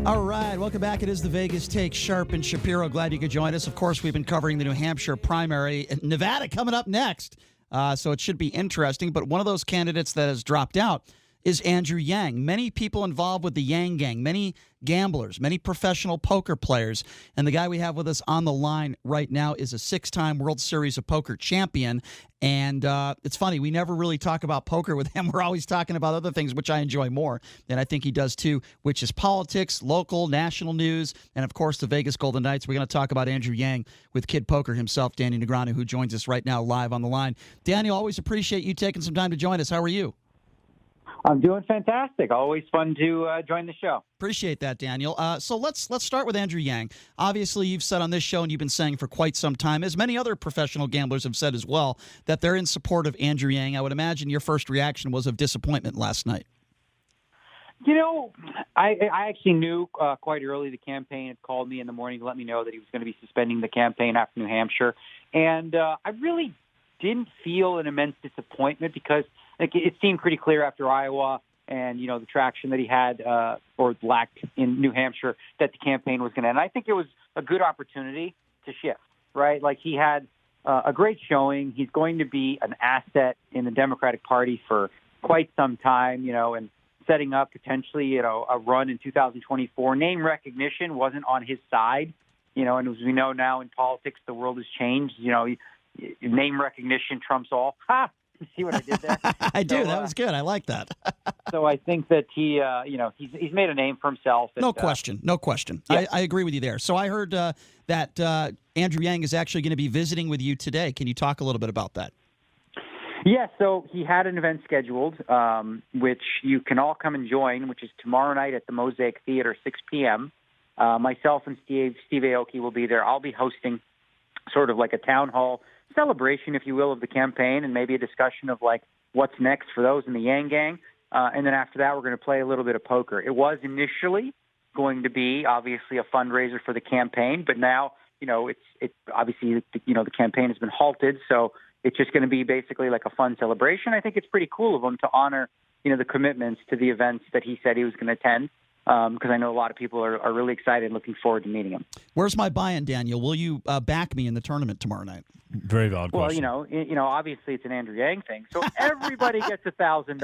All right, welcome back. It is the Vegas Take. Sharp and Shapiro, glad you could join us. Of course, we've been covering the New Hampshire primary. Nevada coming up next, so it should be interesting. But one of those candidates that has dropped out is Andrew Yang. Many people involved with the Yang gang, many gamblers, many professional poker players. And the guy we have with us on the line right now is a six-time World Series of Poker champion. And it's funny, we never really talk about poker with him. We're always talking about other things, which I enjoy more, and I think he does too, which is politics, local, national news, and, of course, the Vegas Golden Knights. We're going to talk about Andrew Yang with Kid Poker himself, Daniel Negreanu, who joins us right now live on the line. Daniel, always appreciate you taking some time to join us. How are you? I'm doing fantastic. Always fun to join the show. Appreciate that, Daniel. So let's start with Andrew Yang. Obviously, you've said on this show, and you've been saying for quite some time, as many other professional gamblers have said as well, that they're in support of Andrew Yang. I would imagine your first reaction was of disappointment last night. You know, I actually knew quite early the campaign had called me in the morning to let me know that he was going to be suspending the campaign after New Hampshire. And I really didn't feel an immense disappointment because it seemed pretty clear after Iowa and, the traction that he had or lacked in New Hampshire that the campaign was going to end. I think it was a good opportunity to shift, right? Like he had a great showing. He's going to be an asset in the Democratic Party for quite some time, and setting up potentially, a run in 2024. Name recognition wasn't on his side, and as we know now in politics, the world has changed. Name recognition trumps all. Ha! See what I did there? I do. That was good. I like that. So I think that he, he's made a name for himself. And, no question. Yeah. I agree with you there. So I heard that Andrew Yang is actually going to be visiting with you today. Can you talk a little bit about that? Yeah, so he had an event scheduled, which you can all come and join, which is tomorrow night at the Mosaic Theater, 6 p.m. Myself and Steve Aoki will be there. I'll be hosting sort of like a town hall celebration, if you will, of the campaign and maybe a discussion of like what's next for those in the Yang gang. And then after that, we're going to play a little bit of poker. It was initially going to be obviously a fundraiser for the campaign, but now, it's obviously, the campaign has been halted. So it's just going to be basically like a fun celebration. I think it's pretty cool of him to honor, the commitments to the events that he said he was going to attend. Because I know a lot of people are really excited and looking forward to meeting him. Where's my buy-in, Daniel? Will you back me in the tournament tomorrow night? Very valid question. Well, obviously it's an Andrew Yang thing, so everybody gets $1,000.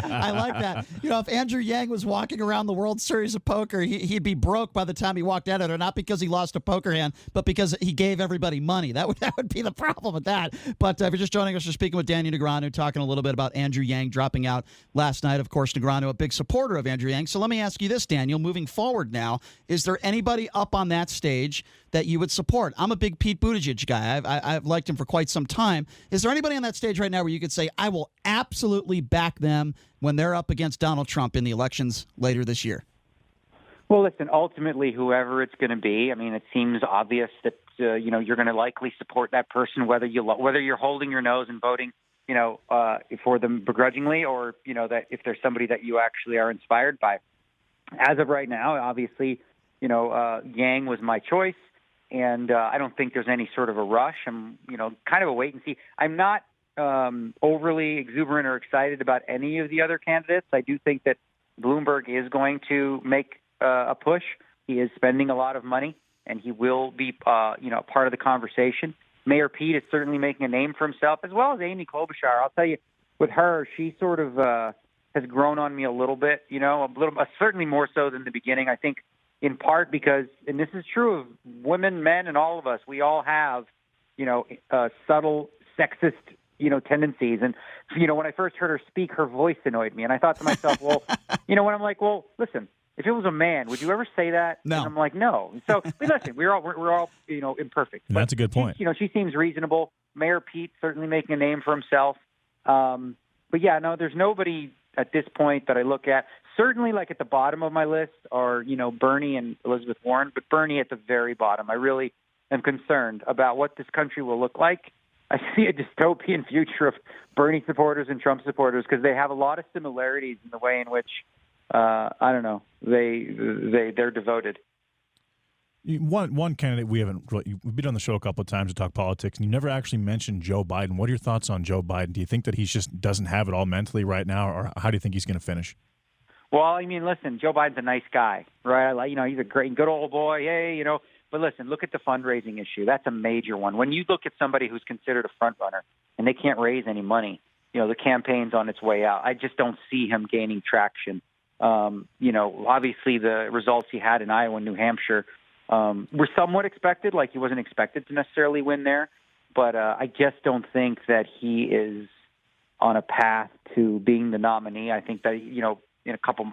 I like that. If Andrew Yang was walking around the World Series of Poker, he'd be broke by the time he walked out of there, not because he lost a poker hand, but because he gave everybody money. That would be the problem with that. But if you're just joining us, we're speaking with Daniel Negreanu, talking a little bit about Andrew Yang dropping out last night. Of course, Negreanu, a big supporter of Andrew Yang. So let me ask you this, Daniel, moving forward now, is there anybody up on that stage that you would support? I'm a big Pete Buttigieg guy. I've liked him for quite some time. Is there anybody on that stage right now where you could say, I will absolutely back them when they're up against Donald Trump in the elections later this year? Well, listen, ultimately, whoever it's going to be, I mean, it seems obvious that, you're going to likely support that person, whether you're holding your nose and voting, for them begrudgingly or, that if there's somebody that you actually are inspired by. As of right now, obviously, Yang was my choice. And I don't think there's any sort of a rush. I'm, kind of a wait and see. I'm not overly exuberant or excited about any of the other candidates. I do think that Bloomberg is going to make a push. He is spending a lot of money, and he will be, part of the conversation. Mayor Pete is certainly making a name for himself, as well as Amy Klobuchar. I'll tell you, with her, she sort of has grown on me a little bit. Certainly more so than the beginning. I think. In part because, and this is true of women, men, and all of us, we all have, subtle sexist, tendencies. And, when I first heard her speak, her voice annoyed me. And I thought to myself, well, when I'm like, well, listen, if it was a man, would you ever say that? No. And I'm like, no. So, listen, we're all, imperfect. That's a good point. She seems reasonable. Mayor Pete certainly making a name for himself. But yeah, no, there's nobody at this point that I look at. Certainly, like at the bottom of my list are, Bernie and Elizabeth Warren, but Bernie at the very bottom. I really am concerned about what this country will look like. I see a dystopian future of Bernie supporters and Trump supporters because they have a lot of similarities in the way in which, they're devoted. One candidate we've been on the show a couple of times to talk politics, and you never actually mentioned Joe Biden. What are your thoughts on Joe Biden? Do you think that he just doesn't have it all mentally right now, or how do you think he's going to finish? Well, I mean, listen, Joe Biden's a nice guy, right? He's a good old boy. Hey, but listen, look at the fundraising issue. That's a major one. When you look at somebody who's considered a front runner and they can't raise any money, the campaign's on its way out. I just don't see him gaining traction. Obviously the results he had in Iowa and New Hampshire were somewhat expected. Like, he wasn't expected to necessarily win there, but I just don't think that he is on a path to being the nominee. I think that,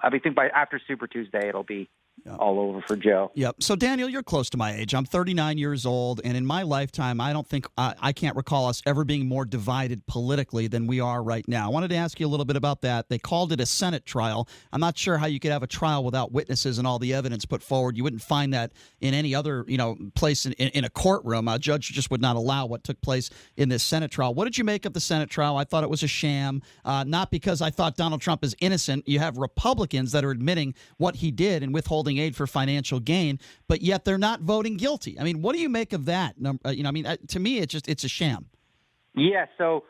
I think by after Super Tuesday, it'll be all over for Joe. Yep. So, Daniel, you're close to my age. I'm 39 years old, and in my lifetime, I don't think I can't recall us ever being more divided politically than we are right now. I wanted to ask you a little bit about that. They called it a Senate trial. I'm not sure how you could have a trial without witnesses and all the evidence put forward. You wouldn't find that in any other place in a courtroom. A judge just would not allow what took place in this Senate trial. What did you make of the Senate trial? I thought it was a sham, not because I thought Donald Trump is innocent. You have Republicans that are admitting what he did and withholding aid for financial gain, but yet they're not voting guilty. I mean, what do you make of that? To me, it's a sham. Yeah. So,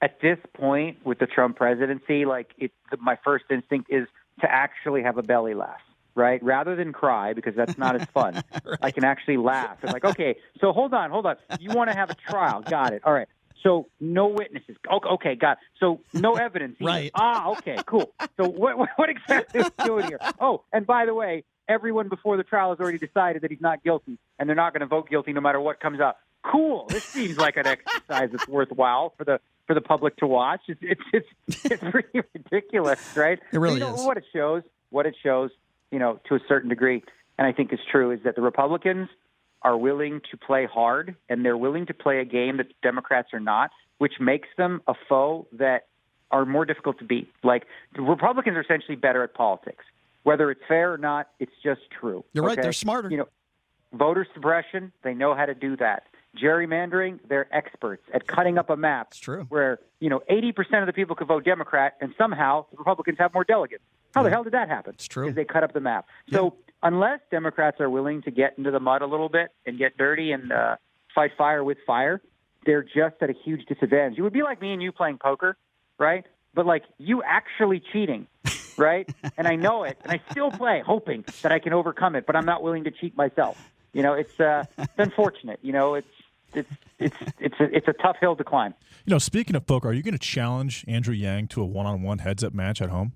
at this point with the Trump presidency, my first instinct is to actually have a belly laugh, right? Rather than cry, because that's not as fun. Right. I can actually laugh. It's like, okay, so hold on. You want to have a trial. Got it. All right. So no witnesses. Okay, got it. So no evidence either. Right. Okay, cool. So what exactly is he doing here? Oh, and by the way, everyone before the trial has already decided that he's not guilty, and they're not going to vote guilty no matter what comes out. Cool. This seems like an exercise that's worthwhile for the public to watch. It's pretty ridiculous, right? It really is. What it shows, to a certain degree, and I think is true, is that the Republicans are willing to play hard, and they're willing to play a game that the Democrats are not, which makes them a foe that are more difficult to beat. Like, the Republicans are essentially better at politics. Whether it's fair or not, it's just true. You're right. They're smarter. Voter suppression, they know how to do that. Gerrymandering, they're experts at cutting up a map. It's true. Where, 80% of the people could vote Democrat, and somehow the Republicans have more delegates. How the hell did that happen? It's true. Because they cut up the map. So unless Democrats are willing to get into the mud a little bit and get dirty and fight fire with fire, they're just at a huge disadvantage. It would be like me and you playing poker, right? But you actually cheating, right? And I know it, and I still play, hoping that I can overcome it, but I'm not willing to cheat myself. It's unfortunate. It's a tough hill to climb. Speaking of poker, are you going to challenge Andrew Yang to a one-on-one heads-up match at home?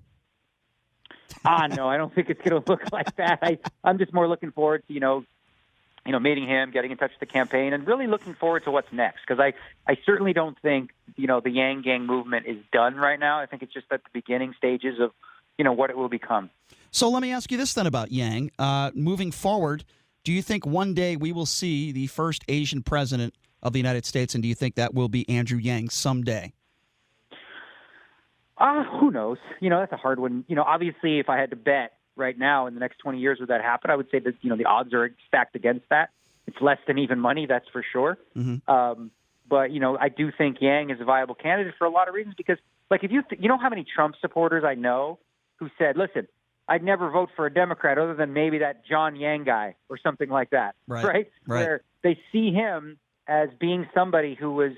No, I don't think it's going to look like that. I'm just more looking forward to, meeting him, getting in touch with the campaign, and really looking forward to what's next. Because I certainly don't think, the Yang Gang movement is done right now. I think it's just at the beginning stages of, what it will become. So let me ask you this then about Yang. Moving forward, do you think one day we will see the first Asian president of the United States, and do you think that will be Andrew Yang someday? Who knows? That's a hard one. Obviously, if I had to bet right now in the next 20 years would that happen, I would say that, the odds are stacked against that. It's less than even money, that's for sure. Mm-hmm. But, I do think Yang is a viable candidate for a lot of reasons because, if you know how many Trump supporters I know who said, listen, I'd never vote for a Democrat other than maybe that John Yang guy or something like that, right? Where they see him as being somebody who was,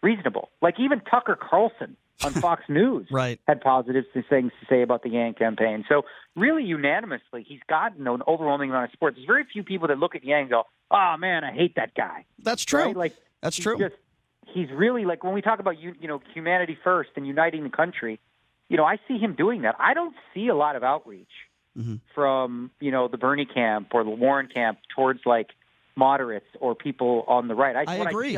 reasonable. Like even Tucker Carlson on Fox News had positive things to say about the Yang campaign. So really unanimously, he's gotten an overwhelming amount of support. There's very few people that look at Yang and go, oh, man, I hate that guy. That's true. Right? That's true. He's really, when we talk about, humanity first and uniting the country, I see him doing that. I don't see a lot of outreach from, the Bernie camp or the Warren camp towards, moderates or people on the right. I agree.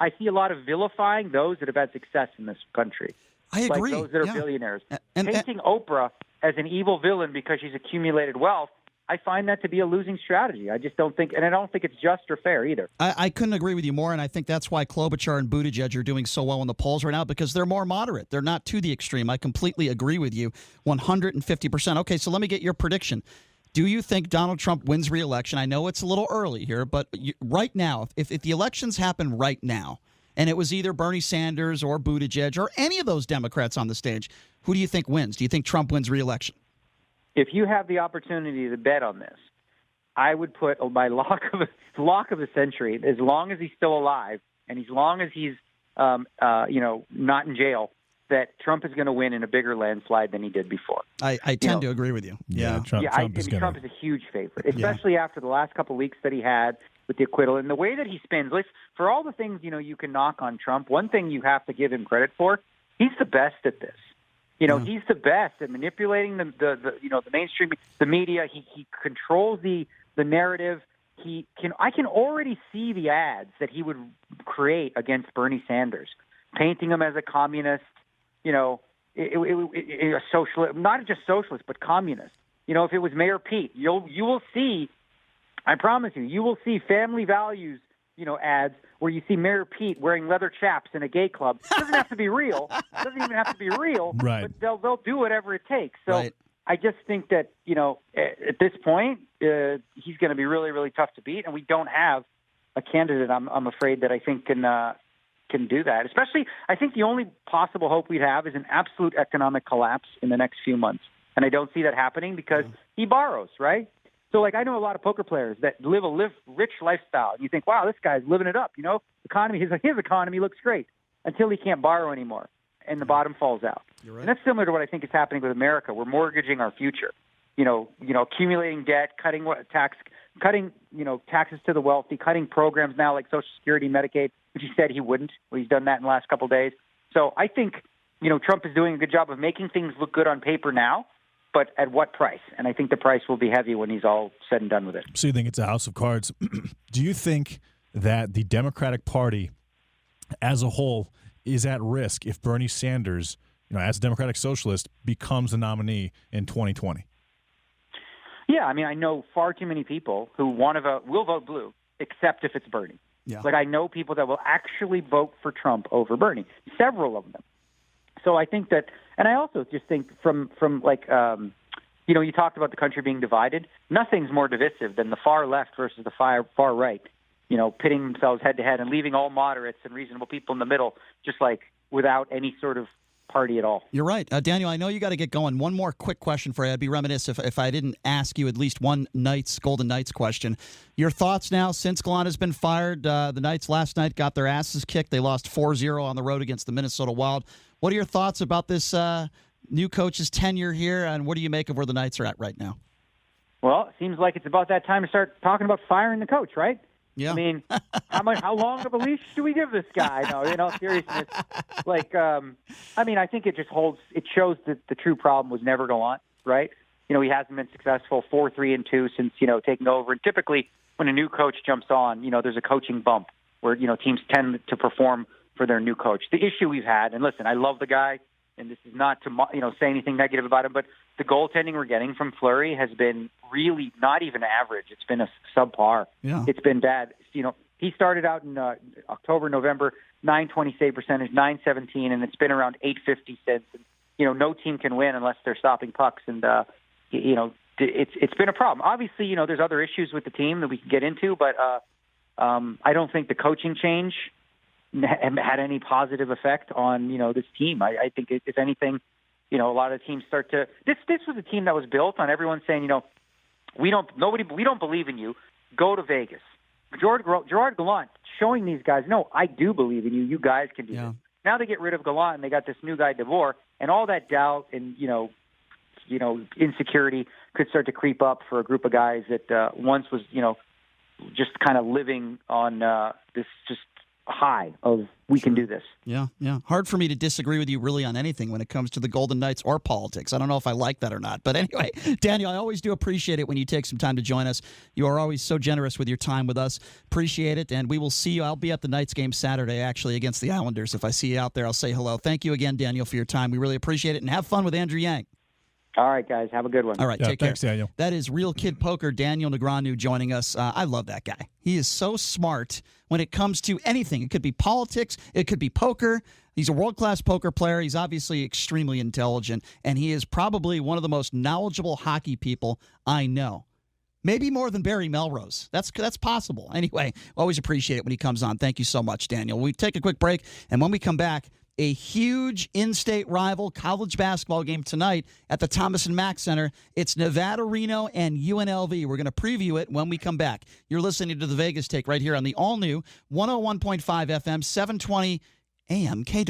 I see a lot of vilifying those that have had success in this country. I agree. Those that are billionaires. Painting Oprah as an evil villain because she's accumulated wealth, I find that to be a losing strategy. I just don't think, and I don't think it's just or fair either. I couldn't agree with you more, and I think that's why Klobuchar and Buttigieg are doing so well in the polls right now because they're more moderate. They're not to the extreme. I completely agree with you 150%. Okay, so let me get your prediction. Do you think Donald Trump wins re-election? I know it's a little early here, but right now, if the elections happen right now, and it was either Bernie Sanders or Buttigieg or any of those Democrats on the stage, who do you think wins? Do you think Trump wins re-election? If you have the opportunity to bet on this, I would put my lock of the century, as long as he's still alive and as long as he's not in jail, that Trump is going to win in a bigger landslide than he did before. I tend to agree with you. Yeah. Trump is Trump is a huge favorite, especially after the last couple of weeks that he had with the acquittal and the way that he spins. For all the things, you can knock on Trump, one thing you have to give him credit for, he's the best at this. He's the best at manipulating the mainstream, the media. He controls the narrative. I can already see the ads that he would create against Bernie Sanders, painting him as a communist, a socialist, not just socialist, but communist. If it was Mayor Pete, you will see, I promise you will see family values, ads where you see Mayor Pete wearing leather chaps in a gay club. It doesn't have to be real. It doesn't even have to be real. Right. But they'll do whatever it takes. So Right. I just think that, at this point, he's going to be really, really tough to beat, and we don't have a candidate, I'm afraid, that I think can do that. Especially, I think the only possible hope we'd have is an absolute economic collapse in the next few months. And I don't see that happening because he borrows, right? So, I know a lot of poker players that live rich lifestyle. And you think, wow, this guy's living it up, Economy, his economy looks great until he can't borrow anymore, and the bottom falls out. You're right. And that's similar to what I think is happening with America. We're mortgaging our future. Accumulating debt, cutting taxes to the wealthy, cutting programs now like Social Security, Medicaid, which he said he wouldn't. Well, he's done that in the last couple of days. So I think, Trump is doing a good job of making things look good on paper now, but at what price? And I think the price will be heavy when he's all said and done with it. So you think it's a house of cards. Do you think that the Democratic Party as a whole is at risk if Bernie Sanders, as a Democratic Socialist, becomes the nominee in 2020? Yeah, I know far too many people who will vote blue, except if it's Bernie. Yeah. I know people that will actually vote for Trump over Bernie, several of them. So I think that, and I also just think from you talked about the country being divided. Nothing's more divisive than the far left versus the far right, pitting themselves head to head and leaving all moderates and reasonable people in the middle, just without any sort of party at all. You're right. Daniel, I know you got to get going. One more quick question for you. I'd be remiss if I didn't ask you at least one Golden Knights question. Your thoughts now since Gallant has been fired? The Knights last night got their asses kicked. They lost 4-0 on the road against the Minnesota Wild. What are your thoughts about this new coach's tenure here, and what do you make of where the Knights are at right now? Well, it seems like it's about that time to start talking about firing the coach, right? Yeah. How long of a leash do we give this guy? No, in all seriousness, I think it shows that the true problem was never Gallant, right? He hasn't been successful 4-3-2 since, taking over. And typically when a new coach jumps on, there's a coaching bump where, teams tend to perform for their new coach. The issue we've had, and listen, I love the guy, and this is not to, say anything negative about him, but the goaltending we're getting from Fleury has been really not even average. It's been a subpar. Yeah. It's been bad. He started out in October, November, .920 save percentage, .917, and it's been around .850 since. And, no team can win unless they're stopping pucks, and it's been a problem. Obviously, there's other issues with the team that we can get into, but I don't think the coaching change had any positive effect on this team. I think if anything, a lot of the teams start to. This was a team that was built on everyone saying, we don't believe in you. Go to Vegas. Gerard Gallant showing these guys, no, I do believe in you. You guys can do this. Now they get rid of Gallant and they got this new guy DeVore, and all that doubt and insecurity could start to creep up for a group of guys that once was just kind of living on this just high of we can do this. Yeah. Hard for me to disagree with you really on anything when it comes to the Golden Knights or politics. I don't know if I like that or not. But anyway, Daniel, I always do appreciate it when you take some time to join us. You are always so generous with your time with us. Appreciate it. And we will see you. I'll be at the Knights game Saturday, actually, against the Islanders. If I see you out there, I'll say hello. Thank you again, Daniel, for your time. We really appreciate it. And have fun with Andrew Yang. All right, guys. Have a good one. All right, take thanks, care. Daniel. That is Real Kid Poker, Daniel Negreanu joining us. I love that guy. He is so smart when it comes to anything. It could be politics. It could be poker. He's a world-class poker player. He's obviously extremely intelligent, and he is probably one of the most knowledgeable hockey people I know. Maybe more than Barry Melrose. That's possible. Anyway, always appreciate it when he comes on. Thank you so much, Daniel. We take a quick break, and when we come back, a huge in-state rival college basketball game tonight at the Thomas & Mack Center. It's Nevada-Reno and UNLV. We're going to preview it when we come back. You're listening to The Vegas Take right here on the all-new 101.5 FM, 720 AM KW.